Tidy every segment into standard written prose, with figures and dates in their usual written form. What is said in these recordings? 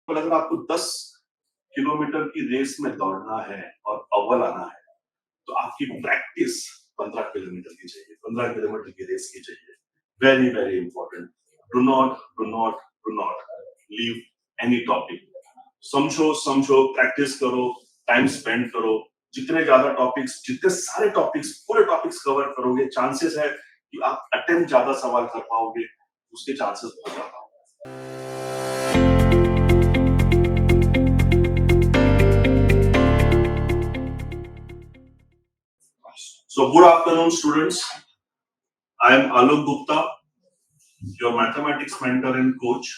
अगर आपको 10 किलोमीटर की रेस में दौड़ना है और अव्वल आना है, तो आपकी प्रैक्टिस 15 किलोमीटर की चाहिए, 15 किलोमीटर की रेस की चाहिए। Very very important. Do not leave any topic. समझो समझो, प्रैक्टिस करो, टाइम स्पेंड करो। जितने ज्यादा टॉपिक्स, जितने सारे टॉपिक्स, पूरे टॉपिक्स कवर करोगे, चांसेस है कि आप अटेम्प्ट ज्यादा सवाल कर पाओगे, उसके चांसेस बहुत ज्यादा होंगे। So good afternoon, students. I am Alok Gupta, your mathematics mentor and coach,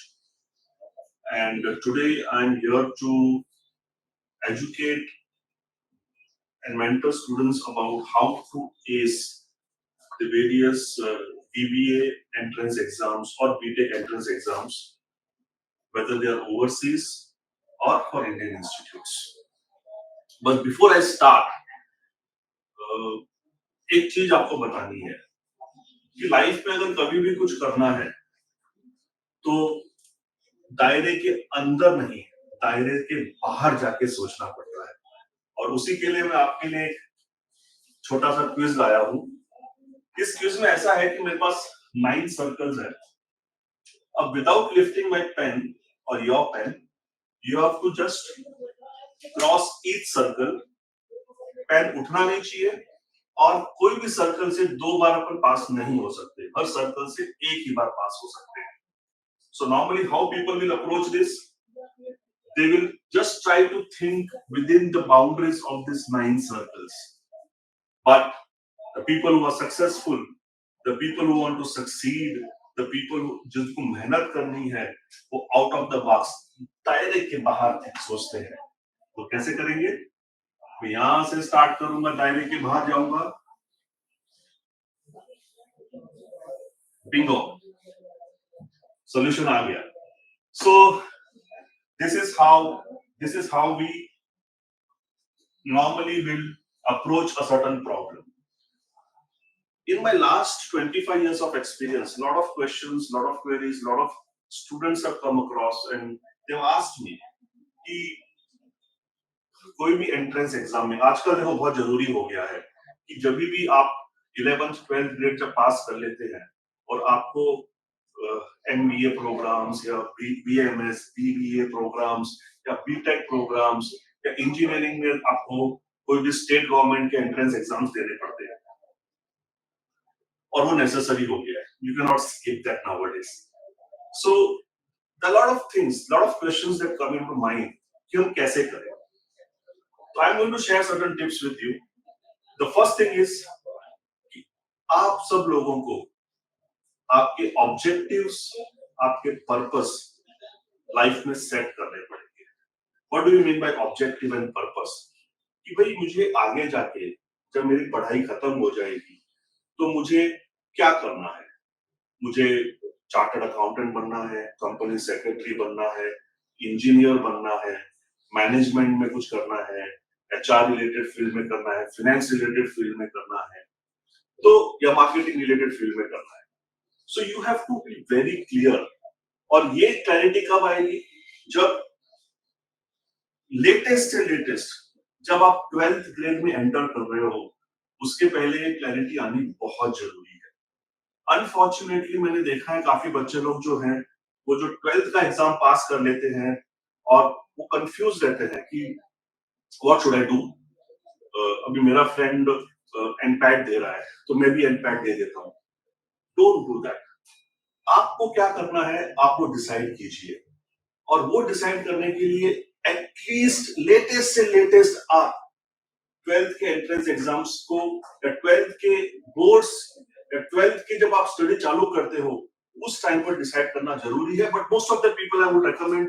and today I am here to educate and mentor students about how to ace the various BBA entrance exams or BTech entrance exams, whether they are overseas or for Indian institutes. But before I start, एक चीज आपको बतानी है कि life में अगर कभी भी कुछ करना है तो दायरे के अंदर नहीं, दायरे के बाहर जाके सोचना पड़ता है। और उसी के लिए मैं आपके लिए एक छोटा सा क्विज लाया हूं। इस क्विज में ऐसा है कि मेरे पास 9 सर्कल्स है। अब विदाउट लिफ्टिंग माय पेन और your pen, you have to just cross each circle. Pen उठना नहीं चाहिए और कोई भी सर्कल से 2 बार अपन पास नहीं हो सकते, हर सर्कल से एक ही बार पास हो सकते हैं। So normally how people will approach this, they will just try to think within the boundaries of these 9 circles. But the people who are successful, the people who want to succeed, the people who जिनको मेहनत करनी है, वो out of the box, दायरे के बाहर सोचते हैं। तो कैसे करेंगे? मैं यहां से स्टार्ट करूंगा, दायरे के बाहर जाऊंगा। बिंगो, सॉल्यूशन आ गया। So this is how we normally will approach a certain problem. In my last 25 years of experience, lot of questions, lot of queries, lot of students have come across and they've asked me कि कोई भी entrance exam में आजकल देखो बहुत जरूरी हो गया है कि जब भी आप 11th 12th ग्रेड जब पास कर लेते हैं और आपको MBA प्रोग्राम्स या BMS BBA प्रोग्राम्स या बीटेक प्रोग्राम्स या इंजीनियरिंग में आपको कोई भी स्टेट गवर्नमेंट के एंट्रेंस एग्जाम्स देने पड़ते हैं और वो नेसेसरी हो गया है। You can not skip that nowadays. So the lot of things, lot of questions that come into mind कि हम कैसे करें। तो I am going to share certain tips with you. The first thing is कि आप सब लोगों को आपके ऑब्जेक्टिव्स, आपके पर्पस लाइफ में सेट करने पड़ेंगे। What do you mean by objective and purpose? कि भाई मुझे आगे जाके जब मेरी पढ़ाई खत्म हो जाएगी तो मुझे क्या करना है? मुझे चार्टर्ड अकाउंटेंट बनना है, कंपनी सेक्रेटरी बनना है, इंजीनियर बनना है, मैनेजमेंट में कुछ करना है, HR रिलेटेड फील्ड में करना है, फाइनेंस रिलेटेड फील्ड में करना है, तो या मार्केटिंग रिलेटेड फील्ड में करना है। So you have to be very clear. और ये क्लैरिटी कब आएगी? जब लेटेस्ट से लेटेस्ट जब आप 12th ग्रेड में एंटर कर रहे हो, उसके पहले ये क्लैरिटी आनी बहुत जरूरी है। अनफॉर्चुनेटली मैंने देखा है काफी बच्चे लोग जो हैं वो जो 12th का एग्जाम पास कर लेते हैं और वो कंफ्यूज रहते हैं कि व्हाट शुड आई डू। अभी मेरा फ्रेंड एनपैट दे रहा है तो मैं भी एनपैट दे देता हूँ। Don't do that. आपको क्या करना है आप वो डिसाइड कीजिए और वो डिसाइड करने के लिए एटलीस्ट लेटेस्ट से लेटेस्ट आप 12th के एंट्रेंस एग्जाम्स को या 12th के बोर्ड्स या 12th के जब आप स्टडी चालू करते हो उस टाइम पर डिसाइड करना जरूरी है। But most of the people I would recommend,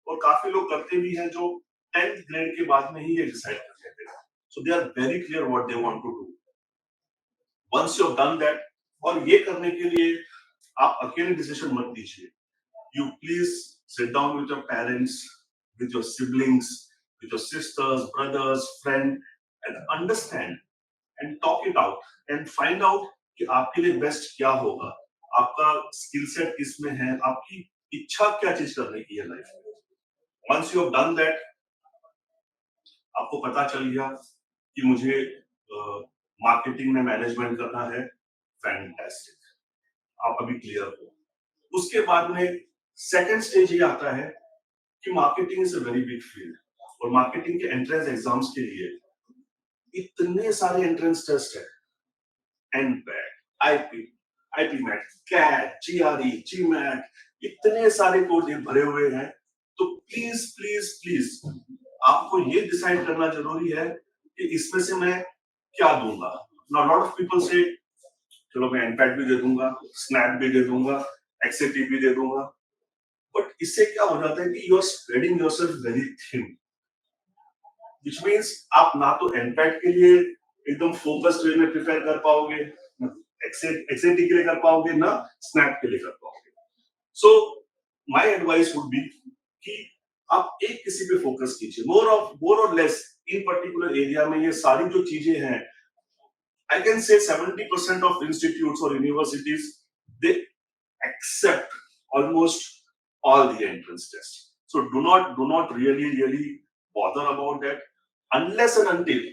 और काफी लोग करते भी हैं जो 10th ग्रेड के बाद में ही ये डिसाइड कर लेते हैं। So they are very clear what they want to do. Once you have done that, और ये करने के लिए आप अकेले डिसीजन मत लीजिए। You please sit down with your parents, with your siblings, with your sisters, brothers, friend, and understand and talk it out and find out कि आपके लिए बेस्ट क्या होगा, आपका स्किल सेट किसमें है, आपकी इच्छा क्या चीज करने की है लाइफ में। Once you have done that, आपको पता चल गया कि मुझे मार्केटिंग में मैनेजमेंट करना है, फैंटास्टिक, आप अभी क्लियर हो। उसके बाद में सेकंड स्टेज ये आता है कि marketing is a very big field, और मार्केटिंग के एंट्रेंस एग्जाम्स के लिए इतने सारे एंट्रेंस टेस्ट है, NPAT, IP, IPMAT, CAT, GRE, GMAT, इतने सारे कोर्स भरे हुए हैं। तो प्लीज प्लीज प्लीज आपको ये डिसाइड करना जरूरी है कि इसमें से मैं क्या दूंगा। नाउ लॉट ऑफ पीपल से चलो मैं एनपैट भी दे दूंगा, स्नैप भी दे दूंगा, एक्सएटी भी दे दूंगा, बट इससे क्या हो जाता है कि you are spreading yourself very thin, which means आप ना तो एनपैट के लिए एकदम फोकस्ड वे में प्रिपेयर कर पाओगे, एक्सएटी के लिए कर पाओगे, ना स्नैप के लिए कर पाओगे। So my advice would be कि आप एक किसी पे फोकस कीजिए, मोर और लेस इन पर्टिकुलर एरिया में। ये सारी जो चीजें हैं, I can say 70% of institutes or universities, they accept almost all the entrance tests. So do not really bother about that unless and until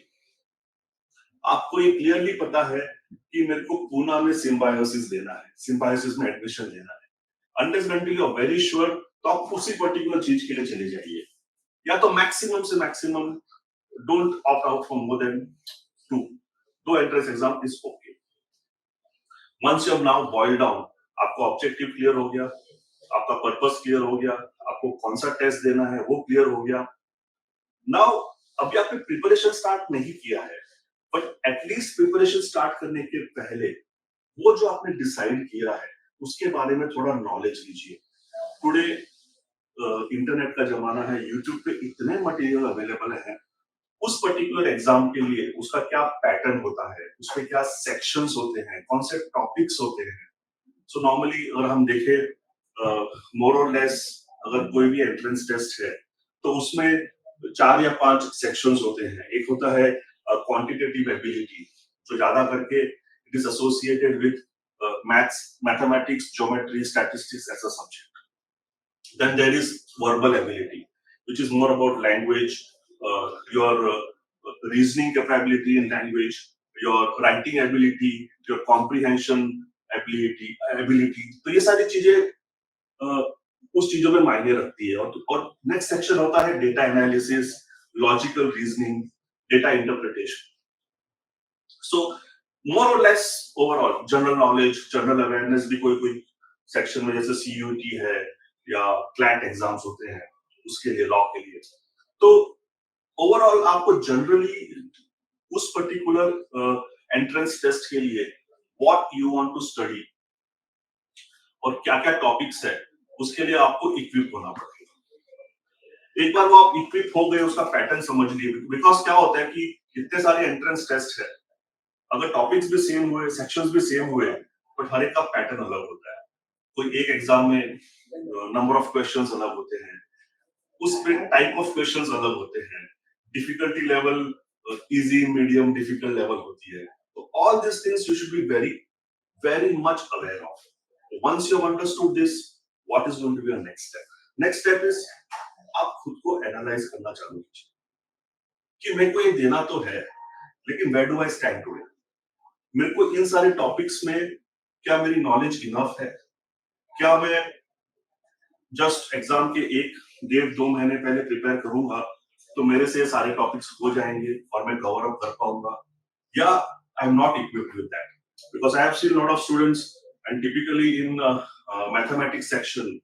आपको ये क्लियरली पता है कि मेरे को पूना में सिम्बायोसिस देना है, सिम्बायोसिस में एडमिशन लेना है। Unless and until you are very sure, तो आप उसी पर्टिकुलर चीज के लिए चले जाइए, या तो मैक्सिमम से maximum don't opt out for more than दो entrance exam is okay. Once you have now boiled down, आपको ऑब्जेक्टिव क्लियर हो गया, आपका पर्पस क्लियर हो गया, आपको कौन सा टेस्ट देना है वो क्लियर हो गया। नाउ अभी आपने प्रिपरेशन स्टार्ट नहीं किया है, बट एटलीस्ट प्रिपरेशन स्टार्ट करने के पहले वो जो आपने डिसाइड किया है उसके बारे में थोड़ा नॉलेज लीजिए। टुडे इंटरनेट का जमाना है, यूट्यूब पे इतने मटेरियल अवेलेबल है, उस पर्टिकुलर एग्जाम के लिए उसका क्या पैटर्न होता है, उसमें क्या सेक्शंस होते हैं, कौन से टॉपिक्स होते हैं। सो नॉर्मली अगर हम देखें मोर और लेस, अगर कोई भी एंट्रेंस टेस्ट है तो उसमें 4 या 5 सेक्शंस होते हैं। एक होता है क्वांटिटेटिव एबिलिटी, जो ज्यादा करके it is associated with maths, mathematics, geometry, statistics as a subject. Then there is verbal ability, which is more about language, your reasoning capability in language, your writing ability, your comprehension ability। तो ये सारी चीजें उस चीजों में मायने रखती है। और नेक्स्ट सेक्शन होता है data analysis, logical reasoning, data interpretation. So more और less overall general knowledge, general awareness भी कोई सेक्शन में, जैसे सीयूटी है या क्लैट एग्जाम्स होते हैं उसके लिए, लॉ के लिए। तो ओवरऑल आपको जनरली उस पर्टिकुलर एंट्रेंस टेस्ट के लिए what you want to study और क्या क्या टॉपिक्स है, उसके लिए आपको इक्विप होना पड़ेगा। एक बार वो आप इक्विप हो गए, उसका पैटर्न समझ लिए, बिकॉज क्या होता है कि इतने सारे एंट्रेंस टेस्ट है, अगर टॉपिक्स भी सेम हुए, सेक्शंस भी सेम हुए, बट हर एक का पैटर्न अलग होता है। कोई एक एग्जाम में नंबर ऑफ क्वेश्चंस अलग होते हैं, उसमें टाइप ऑफ क्वेश्चंस अलग होते हैं, difficulty level easy, medium, difficult level होती है। तो all this things you should be very much aware of. Once you have understood this, what is going to be your next step? Next step is आप खुद को analyse करना चालू कीजिए कि मेरे को ये देना तो है, लेकिन where do I stand today? मेरे को इन सारे टॉपिक्स में क्या मेरी नॉलेज इनफ है? क्या मैं जस्ट एग्जाम के 1-1.5-2 महीने पहले प्रिपेयर करूंगा तो मेरे से सारे टॉपिक्स हो जाएंगे और मैं कवर अप कर पाऊंगा, या I am not equipped with that? Because I have seen lot of students, and typically in mathematics section,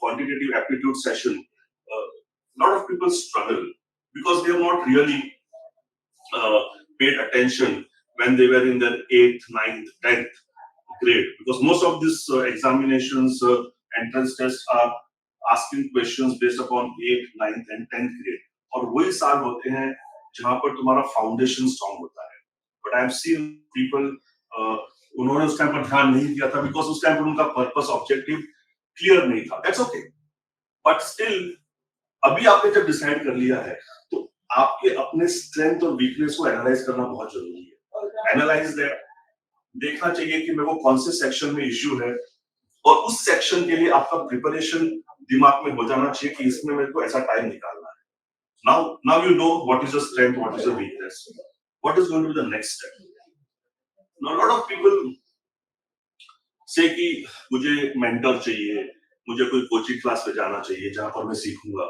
quantitative aptitude session, lot of people struggle because they have not really paid attention when they were in their 8th, 9th, 10th grade, because most of these examinations, entrance tests are asking questions based upon 8th, 9th and 10th grade, और वही साल होते हैं जहां पर तुम्हारा foundation strong होता है। But I have seen people, उन्होंने उस टाइम पर ध्यान नहीं दिया था, बिकॉज उस टाइम पर उनका पर्पस, ऑब्जेक्टिव क्लियर नहीं था। दैट्स ओके, बट स्टिल अभी आपने जब डिसाइड कर लिया है तो आपके अपने स्ट्रेंथ और वीकनेस को एनालाइज करना बहुत जरूरी है। एनालाइज दैट, देखना चाहिए कि मेरे को कौन से सेक्शन में इश्यू है, और उस सेक्शन के लिए आपका प्रिपरेशन दिमाग में हो जाना चाहिए कि इसमें मेरे को ऐसा टाइम निकालना है। Now you know what is the strength, what is the weakness, what is going to be the next step. Now lot of people say कि मुझे मेंटर चाहिए, मुझे कोई कोचिंग क्लास में जाना चाहिए जहां पर मैं सीखूंगा।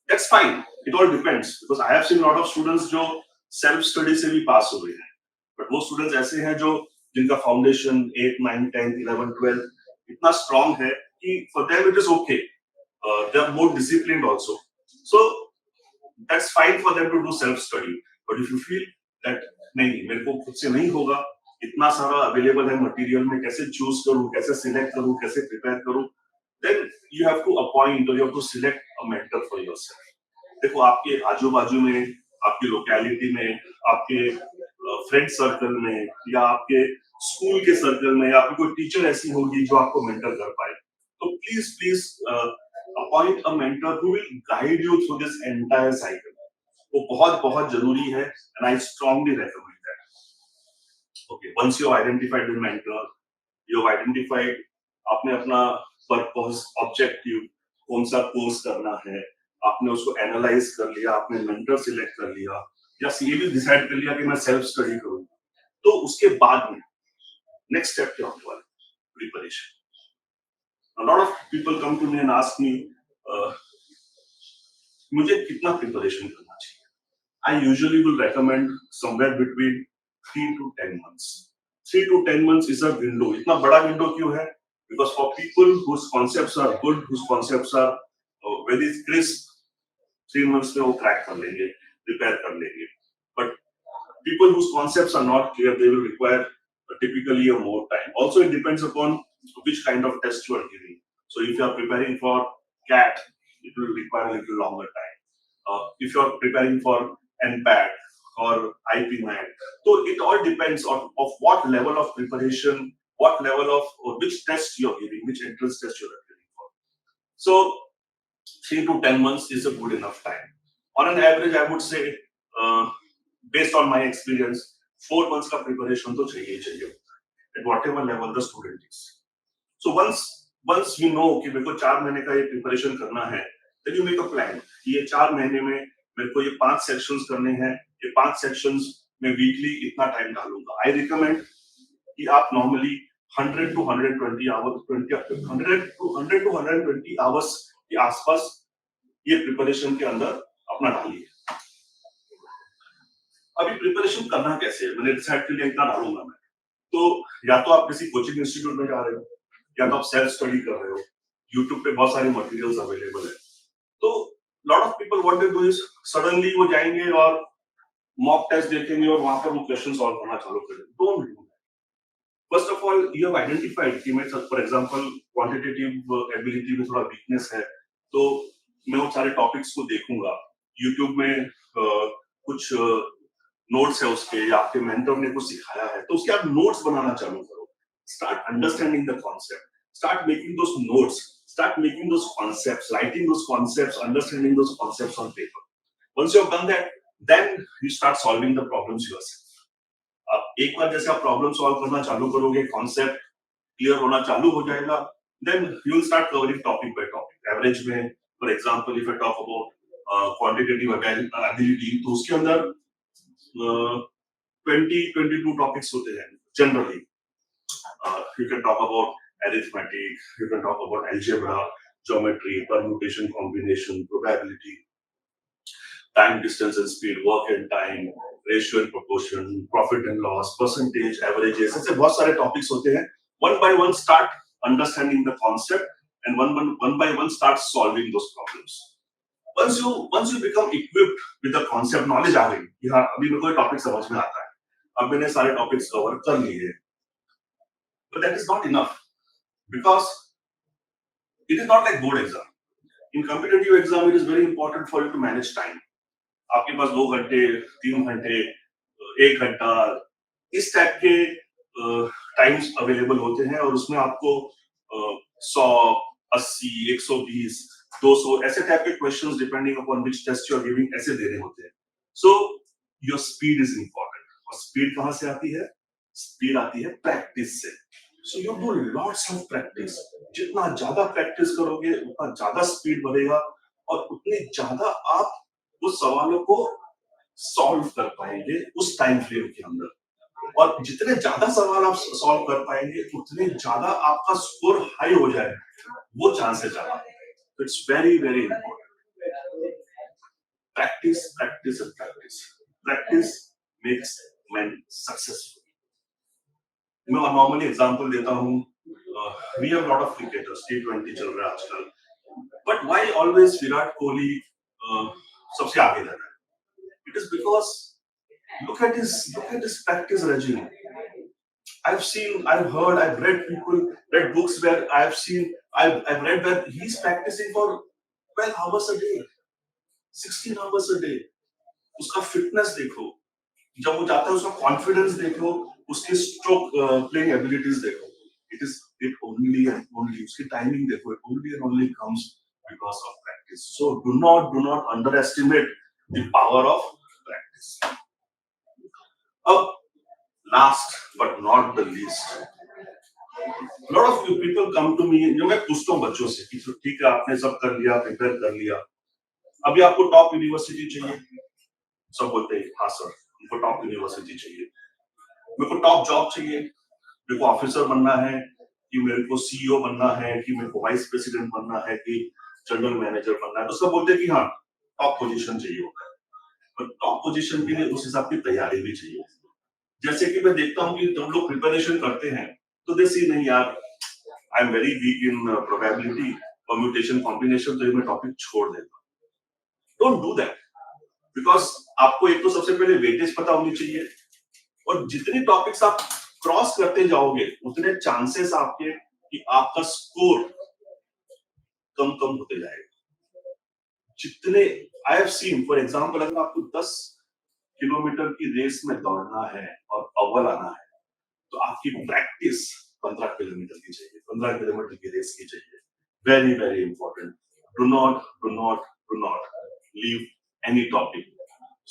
That's fine, it all depends, because I have seen lot of students जो सेल्फ स्टडी से भी पास हुए हैं, बट वो स्टूडेंट्स ऐसे हैं जो जिनका फाउंडेशन 8 9 10 11 12 इतना स्ट्रांग है कि for them it is okay, they are more disciplined also, so that's fine for them to do self study. But if you feel that नहीं, मेरे को खुद से नहीं होगा, इतना सारा अवेलेबल है मटेरियल, में कैसे चूज करूं, कैसे सिलेक्ट करूं, कैसे प्रिपेयर करूं, then you have to appoint और you have to select a mentor for yourself. देखो आपके आजू बाजू में, आपकी लोकेलिटी में, आपके फ्रेंड सर्कल में, या आपके स्कूल के सर्कल में, या आपकी कोई टीचर ऐसी होगी जो आपको मेंटर कर पाए, तो please please appoint a mentor who will guide you through this entire cycle. वो बहुत बहुत जरूरी है, and I strongly recommend that. Okay, once you identified the mentor, you identified, आपने अपना पर्पस, ऑब्जेक्टिव, कौन सा कोर्स करना है, आपने उसको एनालाइज कर लिया, आपने मेंटर सिलेक्ट कर लिया, या ये भी डिसाइड कर लिया कि मैं सेल्फ स्टडी करूंगा, तो उसके बाद में नेक्स्ट स्टेप क्या होने वाला है? Preparation. A lot of people come to me and ask me, मुझे कितना प्रिपरेशन करना चाहिए? I usually will recommend somewhere between 3 to 10 months. 3 to 10 months is a window. इतना बड़ा window क्यों है? Because for people whose concepts are good, whose concepts are very crisp, 3 months में वो crack कर लेंगे, prepare कर लेंगे. But people whose concepts are not clear, they will require typically a more time. Also, it depends upon which kind of test you are giving. So, if you are preparing for CAT, it will require a little longer time. If you are preparing for NPAT or IPMAT, so it all depends on of what level of preparation, what level of or which test you are giving, which entrance test you are giving for. So, 3 to 10 months is a good enough time. On an average, I would say, based on my experience, 4 months का preparation तो चाहिए ही चाहिए at whatever level the student is. So once you know कि मेरे को 4 महीने का ये preparation करना है, then you make a plan कि ये 4 महीने में मेरे को ये 5 sections करने हैं, ये 5 sections में weekly इतना time डालूंगा. I recommend कि आप normally 100 to 120 hours, 100 to 120 hours के आसपास ये प्रिपरेशन के अंदर अपना डालिए। अभी प्रिपरेशन करना कैसे है? मैंने डिसाइड कर लिया इतना डालूंगा मैं। तो या तो आप किसी कोचिंग इंस्टीट्यूट में जा रहे हो, या तो आप सेल्फ स्टडी कर रहे हो, यूट्यूब पे बहुत सारे मटेरियल्स अवेलेबल है। तो lot of people what they do is suddenly वो जाएंगे और मॉक टेस्ट देखेंगे और वहां पर वो क्वेश्चन सॉल्व करना चालू कर देंगे। Don't do that. First of all you have identified कि मैं फॉर एग्जांपल क्वांटिटेटिव एबिलिटी में थोड़ा वीकनेस है, तो मैं वो सारे टॉपिक्स को देखूंगा। यूट्यूब में कुछ नोट्स है उसके, या आपके मेंटर ने कुछ सिखाया है, तो उसके आप नोट्स बनाना चालू करो। Start understanding the concept, start making those notes, start making those concepts, writing those concepts, understanding those concepts on paper. Once you have done that, then you start solving the problems yourself. अब एक बार जैसे आप problem solve करना चालू करोगे, concept clear होना चालू हो जाएगा, then you will start covering topic by topic. Average में for example if I talk about quantitative ability, तो उसके अंदर 20-22 टॉपिक्स होते हैं generally. You can talk about arithmetic, you can talk about algebra, geometry, permutation, combination, probability, time, distance and speed, work and time, ratio and proportion, profit and loss, percentage, averages, ऐसे बहुत सारे topics होते हैं। One by one start understanding the concept, and one by one start solving those problems. Once you become equipped with the concept, knowledge आ गई कि हाँ अभी मेरे को ये टॉपिक समझ में आता है, अब मैंने सारे टॉपिक्स कवर कर लिए, but that is not enough, because it is not like board exam. In competitive exam, it is very important for you to manage time. आपके पास 2 घंटे, 3 घंटे, 1 घंटा, इस टाइप के टाइम्स अवेलेबल होते हैं, और उसमें आपको 100, 80, 120, 200 ऐसे टाइप के questions depending upon which test you are giving ऐसे देने होते हैं। So your speed is important. और स्पीड कहां से आती है? स्पीड आती है प्रैक्टिस से। So you do lots of practice. जितना ज्यादा प्रैक्टिस करोगे उतना ज्यादा स्पीड बढ़ेगा और उतनी ज्यादा आप उस सवालों को सॉल्व कर पाएंगे उस टाइम फ्रेम के अंदर। और जितने ज्यादा सवाल आप सॉल्व कर पाएंगे उतने ज्यादा आपका स्कोर हाई हो जाएगा, वो चांसेस ज्यादा। It's very very important. Practice practice and practice. Practice makes man successful. मैं नॉर्मली एग्जांपल देता हूँ। We have lot of cricketers, T20 चल रहा है आजकल, but why always Virat Kohli सबसे आगे रहता है? It is because look at his practice regime. I've seen, I've heard, I've read people, read books where I've read that he's practicing for 12 hours a day, 16 hours a day. उसका fitness देखो, जब वो जाता है उसका confidence देखो, उसकी stroke playing abilities देखो। इट ओनली एंड ओनली उसकी टाइमिंग देखो, it only and only comes because of practice. So do not underestimate the power of practice. अब last but not the least, lot of people come to me, जो मैं पूछता हूँ बच्चों से कि ठीक है आपने सब कर लिया, प्रिपेयर कर लिया, अभी आपको टॉप यूनिवर्सिटी चाहिए। सब बोलते हैं हाँ सर, हमको टॉप यूनिवर्सिटी चाहिए, मेरे को टॉप जॉब चाहिए, मेरे को ऑफिसर बनना है, कि मेरे को सीईओ बनना है, कि मेरे को वाइस प्रेसिडेंट बनना है, कि जनरल मैनेजर बनना है। तो सब बोलते हैं कि हाँ टॉप पोजीशन चाहिए होता है, पर टॉप पोजीशन के लिए उस हिसाब की तैयारी भी चाहिए। जैसे कि मैं देखता हूँ कि जब लोग प्रिपरेशन करते हैं तो दे सी नहीं यार, I am very weak in probability, permutation, combination, तो ये मैं टॉपिक छोड़ देता हूँ। डोंट डू दैट, बिकॉज आपको एक तो सबसे पहले वेटेज पता होनी चाहिए, और जितने टॉपिक्स आप क्रॉस करते जाओगे उतने चांसेस आपके कि आपका स्कोर कम कम होते जाएगा। जितने आई हैव सीन, फॉर एग्जांपल, अगर आपको 10 किलोमीटर की रेस में दौड़ना है और अव्वल आना है, तो आपकी प्रैक्टिस 15 किलोमीटर की चाहिए, 15 किलोमीटर की रेस की चाहिए। Very very important. Do not leave any topic.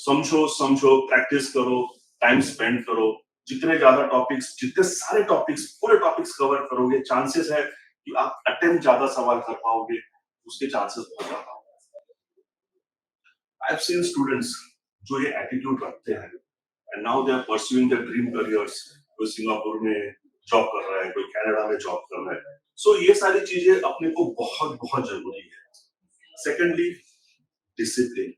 समझो समझो, प्रैक्टिस करो, टाइम स्पेंड करो। जितने ज्यादा टॉपिक्स, जितने सारे टॉपिक्स, पूरे टॉपिक्स कवर करोगे, चांसेस है कि आप अटेम्प्ट ज्यादा सवाल कर पाओगे, उसके चांसेस बहुत ज्यादा होंगे। आई हैव सीन स्टूडेंट्स जो ये एटीट्यूड रखते हैं and now they are pursuing their dream careers. कोई सिंगापुर में जॉब कर रहा है, कोई कनाडा में जॉब कर रहा है। सो ये सारी चीजें अपने को बहुत बहुत जरूरी है। Secondly, discipline.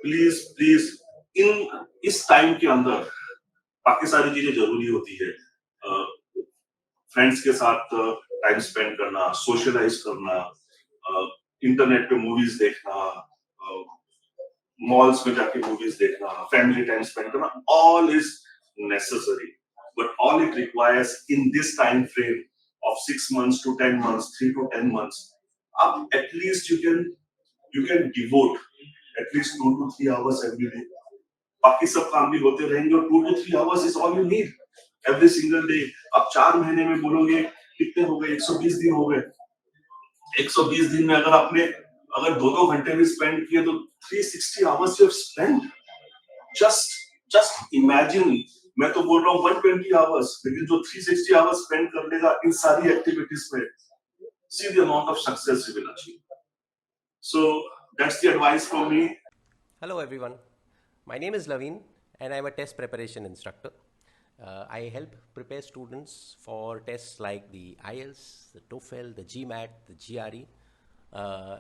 प्लीज प्लीज, इन इस टाइम के अंदर बाकी सारी चीजें जरूरी होती है। फ्रेंड्स के साथ टाइम स्पेंड करना, सोशलाइज करना, इंटरनेट पे मूवीज देखना, मॉल्स में जाके मूवीज देखना, फैमिली टाइम स्पेंड करना, all is necessary, but all it requires in this time frame of 6 months to 10 months, 3 to 10 months, up at least you can devote at least 2 to 3 hours every day. बाकी सब काम भी होते रहेंगे और 2 to 3 hours is all you need every single day. आप 4 महीने में बोलोगे कितने हो गए, 120 दिन हो गए। 120 दिन में अगर आपने अगर 2-2 घंटे भी स्पेंड किए तो 360 hours you have spent. Just imagine, मैं तो बोल रहा हूँ 120 आवर्स, लेकिन जो 360 आवर्स स्पेंड कर लेगा इन सारी एक्टिविटीज में, see the amount of success you will achieve. So that's the advice from me. Hello everyone, my name is Laveen and I'm a test preparation instructor. I help prepare students for tests like the IELTS, the TOEFL, the GMAT, the GRE,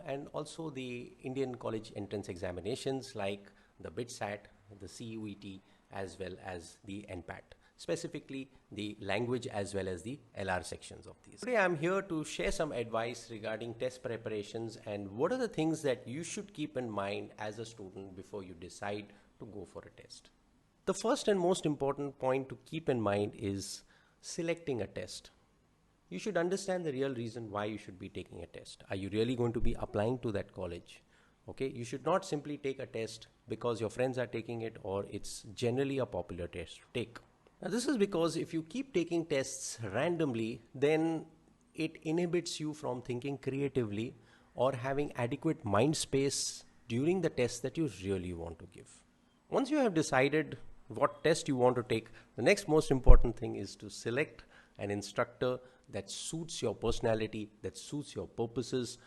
and also the Indian college entrance examinations like the BITSAT, the CUET, as well as the NPAT, specifically the language as well as the LR sections of these. Today I'm here to share some advice regarding test preparations and what are the things that you should keep in mind as a student before you decide to go for a test. The first and most important point to keep in mind is selecting a test. You should understand the real reason why you should be taking a test. Are you really going to be applying to that college? Okay, you should not simply take a test because your friends are taking it or it's generally a popular test to take. Now, this is because if you keep taking tests randomly, then it inhibits you from thinking creatively or having adequate mind space during the test that you really want to give. Once you have decided what test you want to take, the next most important thing is to select an instructor that suits your personality, that suits your purposes.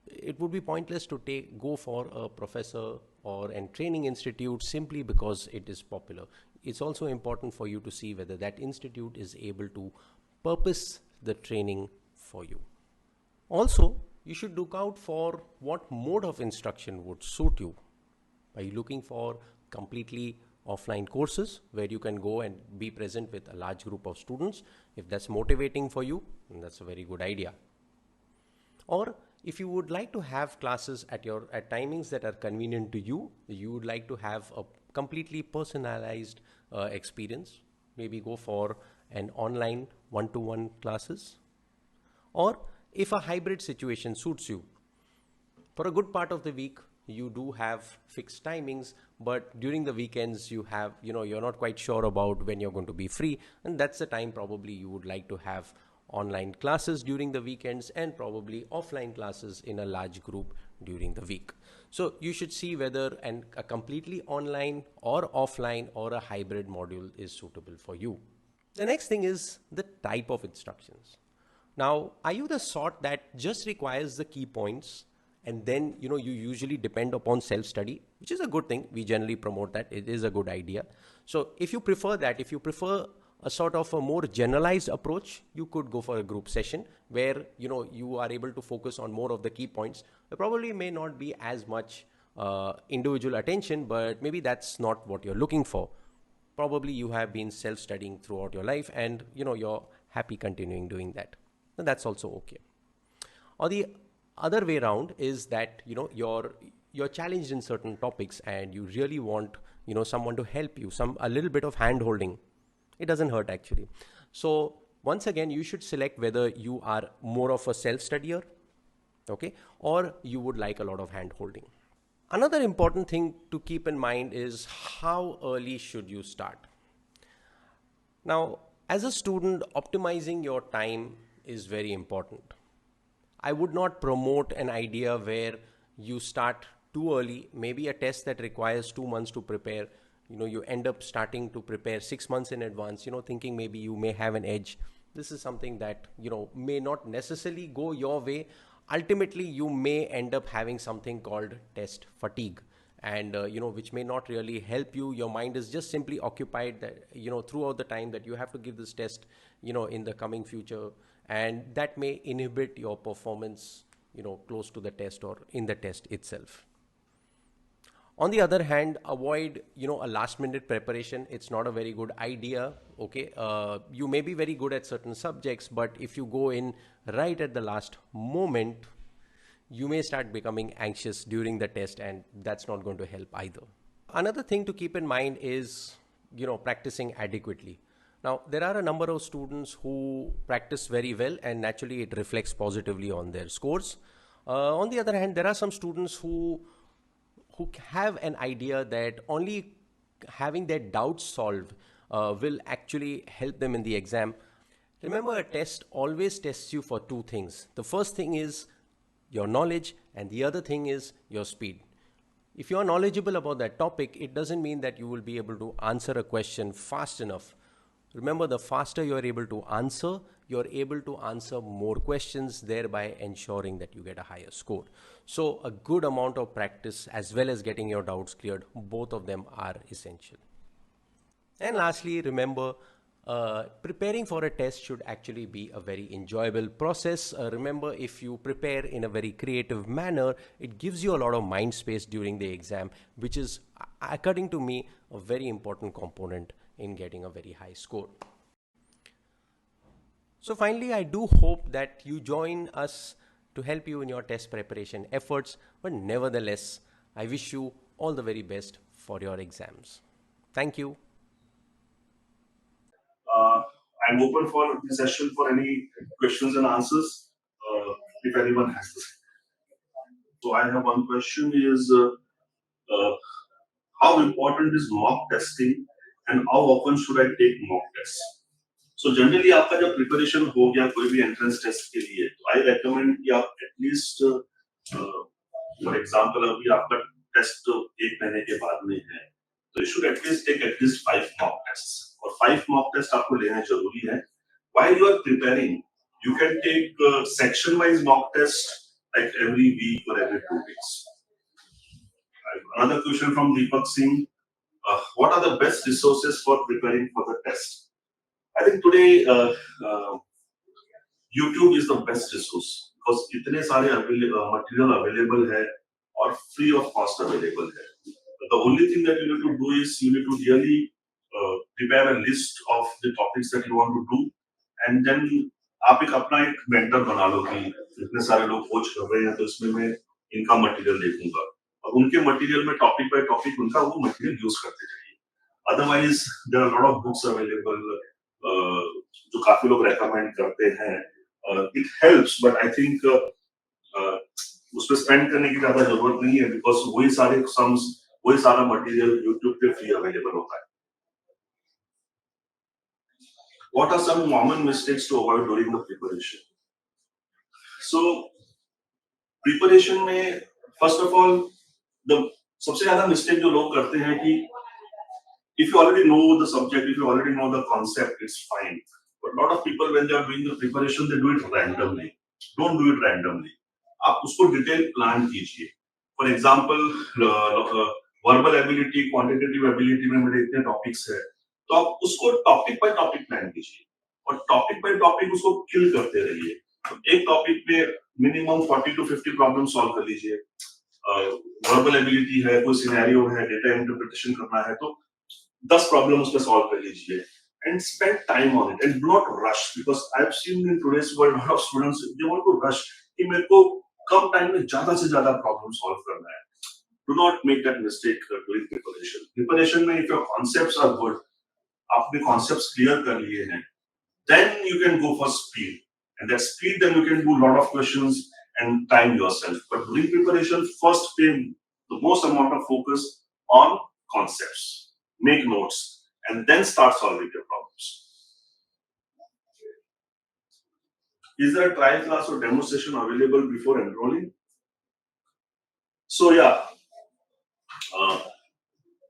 It would be pointless to go for a professor or a training institute simply because it is popular. It's also important for you to see whether that institute is able to purpose the training for you. Also, you should look out for what mode of instruction would suit you. Are you looking for completely offline courses where you can go and be present with a large group of students? If that's motivating for you, then that's a very good idea. Or if you would like to have classes at timings that are convenient to you, you would like to have a completely personalized experience, maybe go for an online one-to-one classes. Or if a hybrid situation suits you, for a good part of the week you do have fixed timings, but during the weekends you're not quite sure about when you're going to be free, and that's the time probably you would like to have online classes during the weekends and probably offline classes in a large group during the week. So you should see whether a completely online or offline or a hybrid module is suitable for you. The next thing is the type of instructions. Now, are you the sort that just requires the key points and then you usually depend upon self-study, which is a good thing. We generally promote that. It is a good idea. So if you prefer that, if you prefer a sort of a more generalized approach, you could go for a group session where you are able to focus on more of the key points. There probably may not be as much individual attention, but maybe that's not what you're looking for. Probably you have been self-studying throughout your life and you're happy continuing doing that. And that's also okay. Or the other way around is that you're challenged in certain topics and you really want someone to help you, a little bit of hand holding. It doesn't hurt actually. So once again, you should select whether you are more of a self-studier, okay, or you would like a lot of hand holding. Another important thing to keep in mind is how early should you start. Now, as a student, optimizing your time is very important. I would not promote an idea where you start too early, maybe a test that requires 2 months to prepare. You end up starting to prepare 6 months in advance, thinking maybe you may have an edge. This is something that, may not necessarily go your way. Ultimately, you may end up having something called test fatigue, and which may not really help you. Your mind is just simply occupied that throughout the time that you have to give this test in the coming future, and that may inhibit your performance close to the test or in the test itself. On the other hand, avoid a last minute preparation. It's not a very good idea. Okay, you may be very good at certain subjects, but if you go in right at the last moment, you may start becoming anxious during the test, and that's not going to help either. Another thing to keep in mind is practicing adequately. Now, there are a number of students who practice very well, and naturally it reflects positively on their scores. On the other hand, there are some students who have an idea that only having their doubts solved will actually help them in the exam. Remember, a test always tests you for two things. The first thing is your knowledge, and the other thing is your speed. If you are knowledgeable about that topic, it doesn't mean that you will be able to answer a question fast enough. Remember, the faster you are able to answer, you're able to answer more questions, thereby ensuring that you get a higher score. So a good amount of practice as well as getting your doubts cleared, both of them are essential. And lastly, remember, preparing for a test should actually be a very enjoyable process. Remember, if you prepare in a very creative manner, it gives you a lot of mind space during the exam, which is, according to me, a very important component in getting a very high score. So finally, I do hope that you join us to help you in your test preparation efforts, but nevertheless, I wish you all the very best for your exams. Thank you. I'm open for the session for any questions and answers, if anyone has this. So I have one question is, how important is mock testing and how often should I take mock tests? So generally आपका जब preparation हो गया कोई भी entrance test के लिए, तो I recommend कि आप at least, for example, अभी आपका test 1 महीने के बाद में है, तो you should at least take at least 5 mock tests. और 5 mock tests आपको लेना जरूरी है. While you are preparing, you can take section-wise mock test like every week or every 2 weeks. Another question from Deepak Singh: what are the best resources for preparing for the test? I think today YouTube is the best resource because इतने सारे material available है और free of cost available है. The only thing that you need to do is you need to really prepare a list of the topics that you want to do, and then आप एक अपना एक mentor बना लो कि इतने सारे लोग खोज कर रहे हैं तो इसमें मैं इनका मटेरियल देखूंगा और उनके मटेरियल में टॉपिक बाय टॉपिक उनका वो मटेरियल यूज करते जाइए. Otherwise there are lot of books available जो काफी लोग रेकमेंड करते हैं. It helps but I think उस पर स्पेंड करने की ज्यादा जरूरत नहीं है बिकॉज वही सारे सम्स वही सारा मटेरियल यूट्यूब पे फ्री अवेलेबल होता है. What are some common mistakes to avoid during the preparation? So preparation में first of all the सबसे ज्यादा मिस्टेक जो लोग करते हैं कि if you already know the subject, if you already know the concept, it's fine. But a lot of people when they are doing the preparation, they do it randomly. Don't do it randomly. आप उसको detail plan कीजिए. For example verbal ability, quantitative ability में मेरे इतने topics है तो आप उसको टॉपिक बाय टॉपिक प्लान कीजिए और टॉपिक बाय टॉपिक उसको किल करते रहिए. एक टॉपिक पे मिनिमम 40 to 50 प्रॉब्लम सॉल्व कर लीजिए. वर्बल एबिलिटी है, कोई सिनेरियो है, डेटा इंटरप्रिटेशन करना है तो 10 प्रॉब्लम उसमें सॉल्व कर लीजिए and spend time on it and do not rush because I've seen in today's world a lot of students they want to rush कि मेरे को कम टाइम में ज्यादा से ज्यादा प्रॉब्लम सॉल्व करना है. Do not make that mistake during preparation. Preparation में if your concepts are good, आपने concepts clear कर लिए हैं, then you can go for speed. And that speed, then you can do a lot of questions and time yourself. But during preparation, first pay the most amount of focus on concepts. Make notes and then start solving your problems. Is there a trial class or demonstration available before enrolling? So yeah,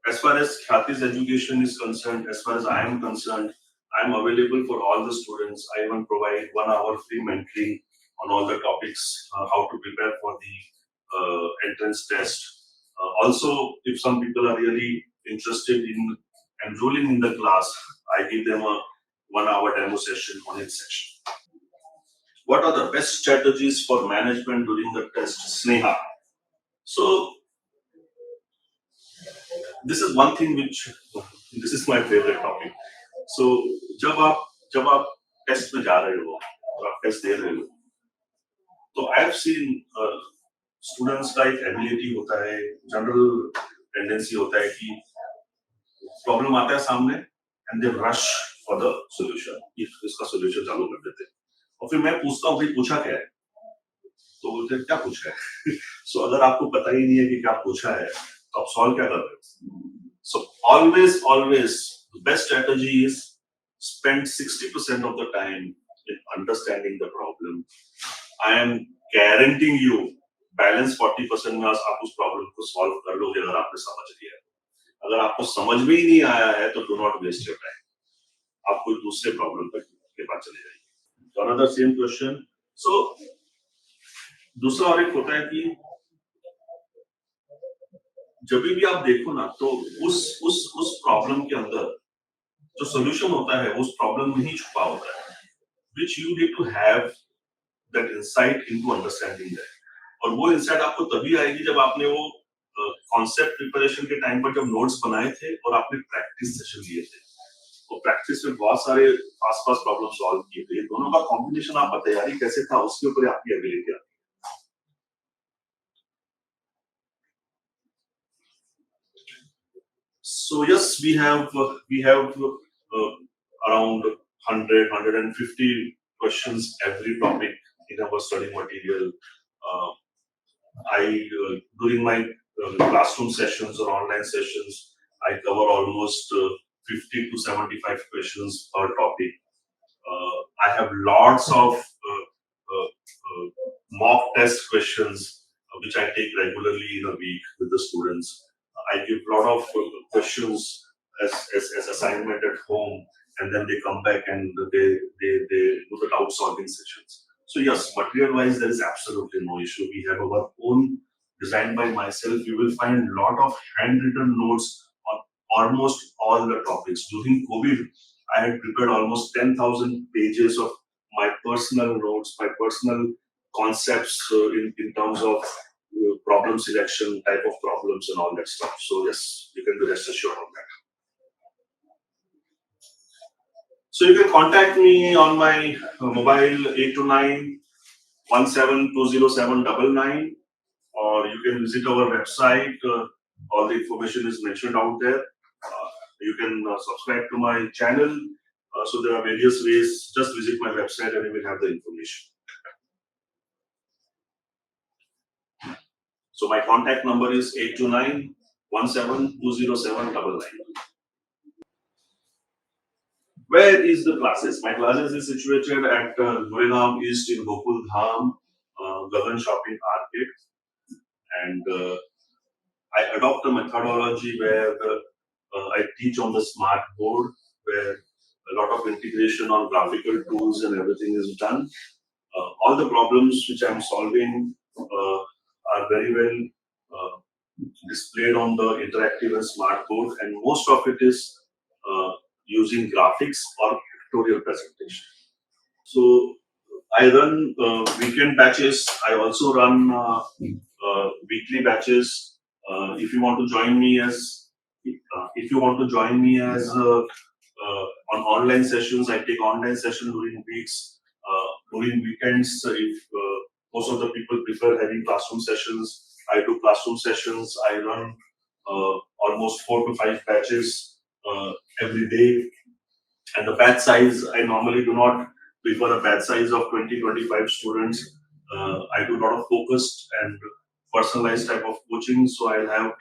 as far as Khyati's education is concerned, as far as I am concerned, I am available for all the students. I even provide 1 hour free mentoring on all the topics, how to prepare for the entrance test. Also, if some people are really interested in enrolling in the class, I give them a 1 hour demo session on each session. What are the best strategies for management during the test? Sneha. So, this is one thing which, this is my favorite topic. So, जब आप test में जा रहे हो और आप test दे रहे हो तो आई हैव सीन स्टूडेंट्स का एक एबिलिटी होता है, जनरल टेंडेंसी होता है कि प्रॉब्लम आता है सामने and they rush for the solution. इसका सॉल्यूशन चालू कर देते हैं और फिर मैं पूछता हूँ भाई पूछा क्या है तो बोलते हैं क्या पूछा है. सो अगर आपको पता ही नहीं है कि क्या पूछा है तो आप सॉल्व क्या कर रहे हो. सो always the best strategy is spend 60% of the time in understanding the problem. I am guaranteeing you balance 40% में आप उस प्रॉब्लम को सॉल्व कर लोगे अगर आपने समझ लिया है. अगर आपको समझ में ही नहीं आया है तो do not waste your time. आप कोई दूसरे प्रॉब्लम के पास चले जाइए. तो अनदर सेम क्वेश्चन. सो दूसरा और एक होता है कि जब भी आप देखो ना तो उस प्रॉब्लम के अंदर जो सॉल्यूशन होता है उस प्रॉब्लम में ही छुपा होता है, which you need to have that insight into understanding that. और वो इंसाइट आपको तभी आएगी जब आपने वो कॉन्सेप्ट प्रिपरेशन के टाइम पर जब नोट्स बनाए थे और आपने प्रैक्टिस सेशन लिए थे. तो प्रैक्टिस में बहुत सारे पास प्रॉब्लम सॉल्व किए थे. दोनों का कॉम्बिनेशन आपका तैयारी कैसे था उसके ऊपर आपकी एबिलिटी आती है. So yes, we have around 150 questions every topic in our study material. During my classroom sessions or online sessions, I cover almost 50 to 75 questions per topic. I have lots of mock test questions which I take regularly in a week with the students. I give a lot of questions as assignment at home, and then they come back and they do the doubt solving sessions. So yes, material wise, there is absolutely no issue. We have our own designed by myself. You will find a lot of handwritten notes on almost all the topics. During COVID, I had prepared almost 10,000 pages of my personal notes, my personal concepts in terms of problem selection, type of problems, and all that stuff. So yes, you can be rest assured on that. So you can contact me on my mobile 829-1720-799, or you can visit our website. All the information is mentioned out there. You can subscribe to my channel. So there are various ways. Just visit my website and you will have the information. So my contact number is 829-1720-799. Where is the classes? My classes is situated at Goregaon East in Gokul Dham, Gagan Shopping Arcade, and I adopt a methodology where I teach on the smart board, where a lot of integration on graphical tools and everything is done. All the problems which I'm solving are very well displayed on the interactive and smart board, and most of it is using graphics or pictorial presentation. So I run weekend batches. I also run weekly batches. If you want to join me as on online sessions, I take online session during weeks. During weekends, if most of the people prefer having classroom sessions, I do classroom sessions. I run almost 4 to 5 batches every day. And the batch size, I normally do not prefer a batch size of 20-25 students. I do a lot of focused and personalized type of coaching. So I'll have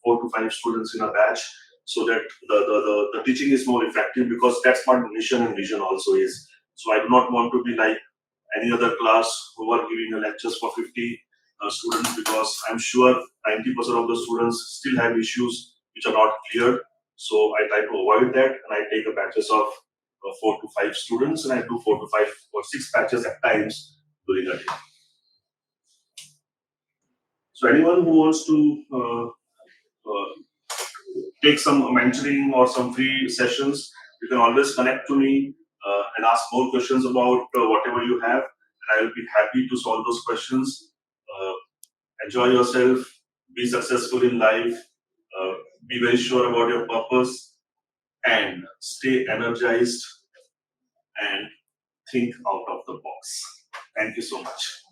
4 to 5 students in a batch, so that the teaching is more effective, because that's what mission and vision also is. So I do not want to be like any other class who are giving lectures for 50 students, because I'm sure 90% of the students still have issues which are not clear. So I try to avoid that, and I take a batches of 4 to 5 students, and I do 4 to 5 or 6 batches at times during a day. So anyone who wants to take some mentoring or some free sessions, you can always connect to me and ask more questions about whatever you have, and I will be happy to solve those questions. Enjoy yourself, be successful in life, be very sure about your purpose, and stay energized and think out of the box. Thank you so much.